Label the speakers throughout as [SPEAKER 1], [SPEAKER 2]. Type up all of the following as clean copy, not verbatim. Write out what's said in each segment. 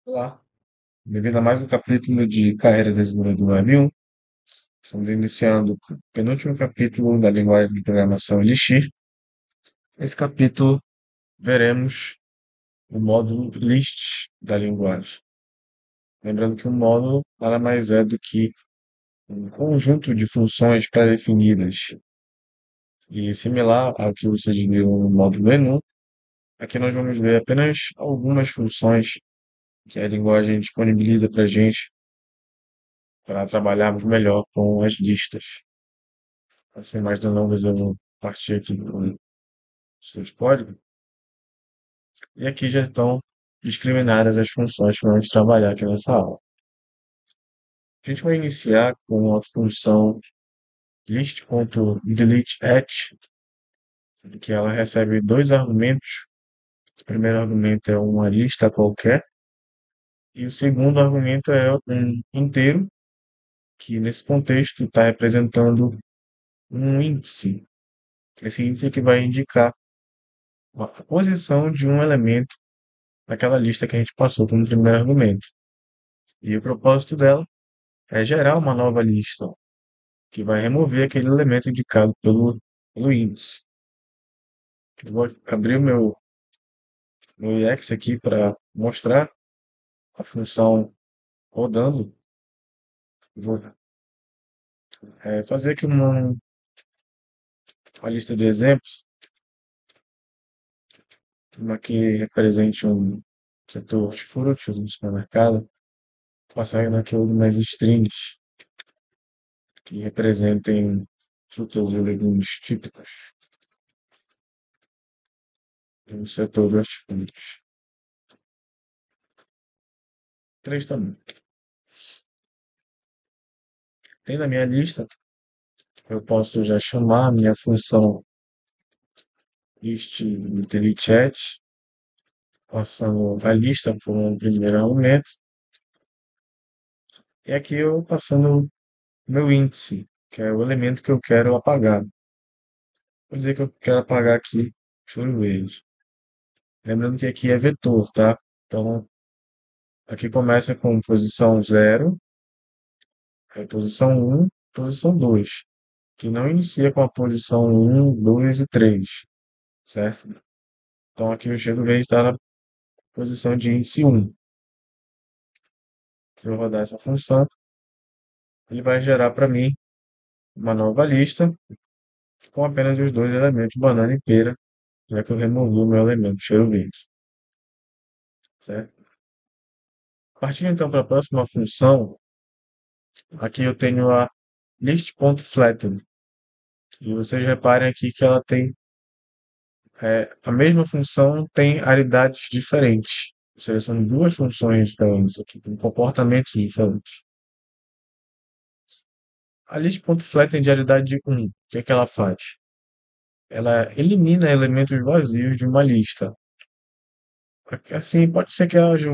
[SPEAKER 1] Olá, bem-vindo a mais um capítulo de Carreira Desenvolvedor Web 1. Estamos iniciando o penúltimo capítulo da linguagem de programação Elixir. Nesse capítulo, veremos o módulo list da linguagem. Lembrando que um módulo nada mais é do que um conjunto de funções pré-definidas e similar ao que vocês viram no módulo menu. Aqui nós vamos ver apenas algumas funções que a linguagem disponibiliza para a gente para trabalharmos melhor com as listas. Sem mais delongas, eu vou partir aqui para o estudo de código. E aqui já estão discriminadas as funções que vamos trabalhar aqui nessa aula. A gente vai iniciar com a função list.deleteAt, que ela recebe dois argumentos. O primeiro argumento é uma lista qualquer, e o segundo argumento é um inteiro, que nesse contexto está representando um índice. Esse índice que vai indicar a posição de um elemento naquela lista que a gente passou como primeiro argumento. E o propósito dela é gerar uma nova lista, que vai remover aquele elemento indicado pelo índice. Eu vou abrir o meu IEX aqui para mostrar a função rodando. Vou fazer aqui uma lista de exemplos, uma que represente um setor hortifruti no supermercado, passando aqui umas strings que representem frutas e legumes típicos do setor de hortifruti. Três também. Tem na minha lista, eu posso já chamar a minha função list.deleteAt, passando a lista por um primeiro argumento, e aqui eu passando meu índice, que é o elemento que eu quero apagar. Vou dizer que eu quero apagar aqui choro verde. Lembrando que aqui é vetor, tá? Então, aqui começa com posição 0, posição 1, posição 2, que não inicia com a posição 1, 2 e 3, certo? Então, aqui o choro verde está na posição de índice 1. Se eu rodar essa função, ele vai gerar para mim uma nova lista com apenas os dois elementos, banana e pera, já que eu removi o meu elemento cheiro verde, certo? Partindo então para a próxima função, aqui eu tenho a list.flatten. E vocês reparem aqui que ela tem a mesma função tem aridades diferentes. Ou seja, são duas funções diferentes aqui, com comportamentos diferentes. A list.flatten de aridade 1, o que é que ela faz? Ela elimina elementos vazios de uma lista. Assim, pode ser que haja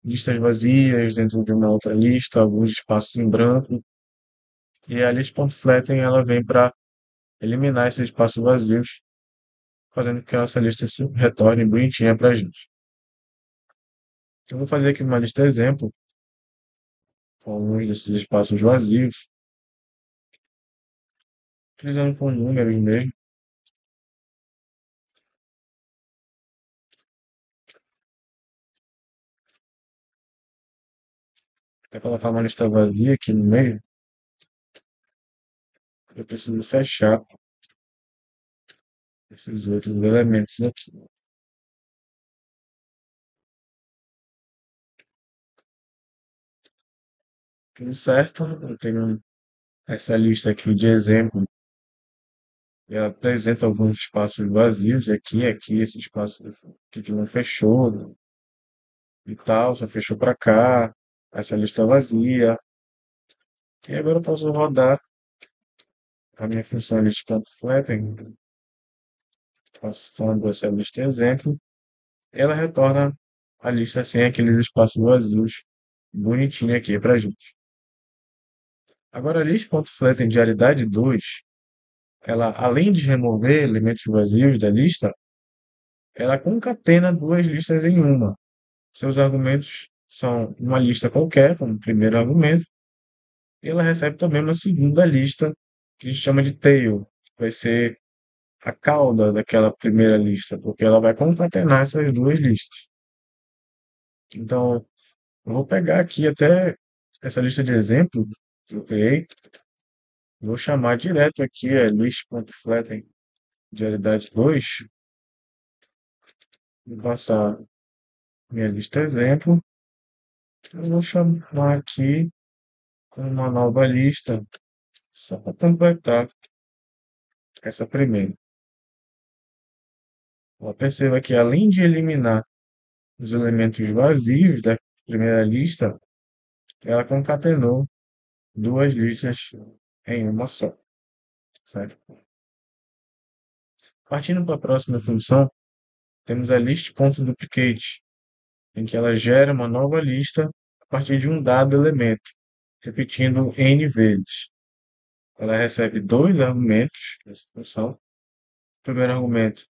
[SPEAKER 1] listas vazias dentro de uma outra lista, alguns espaços em branco, e a list.flatten ela vem para eliminar esses espaços vazios, fazendo com que a nossa lista se retorne bonitinha para a gente. Eu vou fazer aqui uma lista exemplo, com alguns desses espaços vazios, utilizando com números mesmo. Para colocar uma lista vazia aqui no meio, eu preciso fechar esses outros elementos aqui. Tudo certo? Eu tenho essa lista aqui de exemplo. Ela apresenta alguns espaços vazios aqui, esse espaço aqui que não fechou e tal, só fechou para cá, essa lista vazia. E agora eu posso rodar a minha função list.flatten, passando essa lista exemplo, e ela retorna a lista sem aqueles espaços vazios, bonitinho aqui pra gente. Agora a list.flatten de aridade 2, ela, além de remover elementos vazios da lista, ela concatena duas listas em uma. Seus argumentos são uma lista qualquer, como primeiro argumento, e ela recebe também uma segunda lista, que a gente chama de tail, que vai ser a cauda daquela primeira lista, porque ela vai concatenar essas duas listas. Então, eu vou pegar aqui até essa lista de exemplo que eu criei, vou chamar direto aqui list.flatten de realidade 2, vou passar minha lista exemplo, eu vou chamar aqui com uma nova lista, só para completar essa primeira. Perceba que além de eliminar os elementos vazios da primeira lista, ela concatenou duas listas em uma só, certo? Partindo para a próxima função, temos a list.duplicate, em que ela gera uma nova lista a partir de um dado elemento, repetindo n vezes. Ela recebe dois argumentos dessa função. O primeiro argumento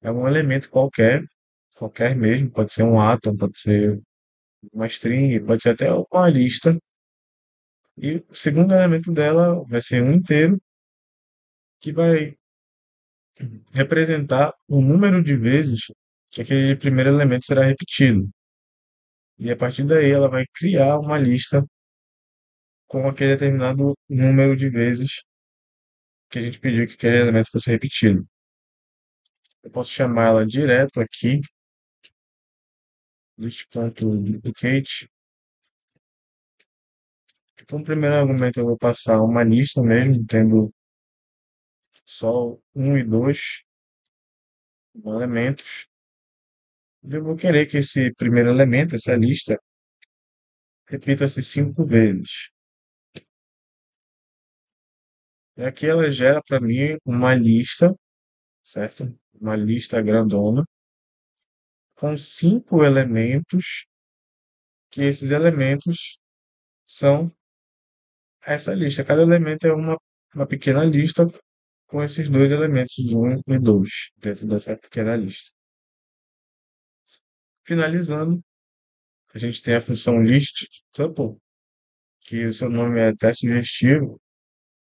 [SPEAKER 1] é um elemento qualquer, qualquer mesmo, pode ser um átomo, pode ser uma string, pode ser até uma lista. E o segundo elemento dela vai ser um inteiro, que vai representar o número de vezes que aquele primeiro elemento será repetido. E a partir daí ela vai criar uma lista com aquele determinado número de vezes que a gente pediu que aquele elemento fosse repetido. Eu posso chamar ela direto aqui, list.duplicate. Então, o primeiro argumento eu vou passar uma lista mesmo, tendo só um e dois elementos. Eu vou querer que esse primeiro elemento, essa lista, repita-se 5 vezes. E aqui ela gera para mim uma lista, certo? Uma lista grandona, com 5 elementos, que esses elementos são essa lista. Cada elemento é uma pequena lista com esses dois elementos, um e dois, dentro dessa pequena lista. Finalizando, a gente tem a função list_tuple, que o seu nome é até sugestivo,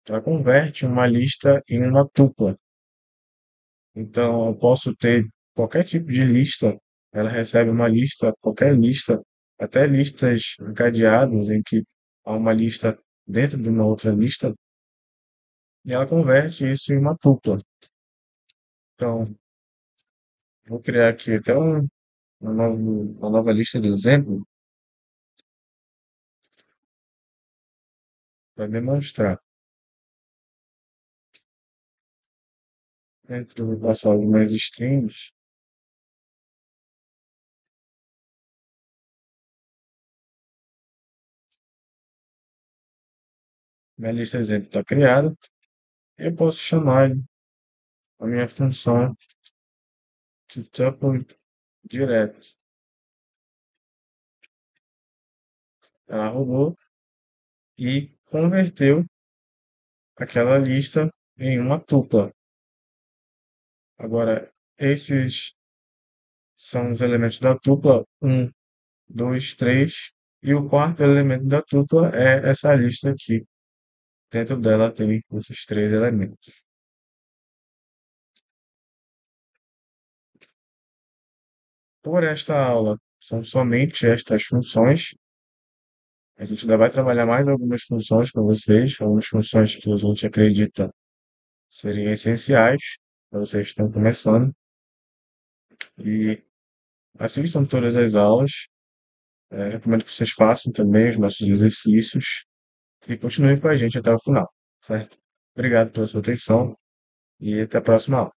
[SPEAKER 1] ela converte uma lista em uma tupla. Então, eu posso ter qualquer tipo de lista, ela recebe uma lista, qualquer lista, até listas encadeadas em que há uma lista dentro de uma outra lista, e ela converte isso em uma tupla. Então, vou criar aqui até uma nova lista de exemplo para demonstrar. Então, vou passar algumas strings. Minha lista de exemplo está criada. Eu posso chamar a minha função de tuple direto. Ela roubou e converteu aquela lista em uma tupla. Agora, esses são os elementos da tupla um, 2, 3. E o quarto elemento da tupla é essa lista aqui. Dentro dela tem esses três elementos. Por esta aula, são somente estas funções. A gente ainda vai trabalhar mais algumas funções com vocês, algumas funções que a gente acredita serem essenciais para vocês que estão começando. E assistam todas as aulas. Recomendo que vocês façam também os nossos exercícios e continuem com a gente até o final, certo? Obrigado pela sua atenção e até a próxima aula.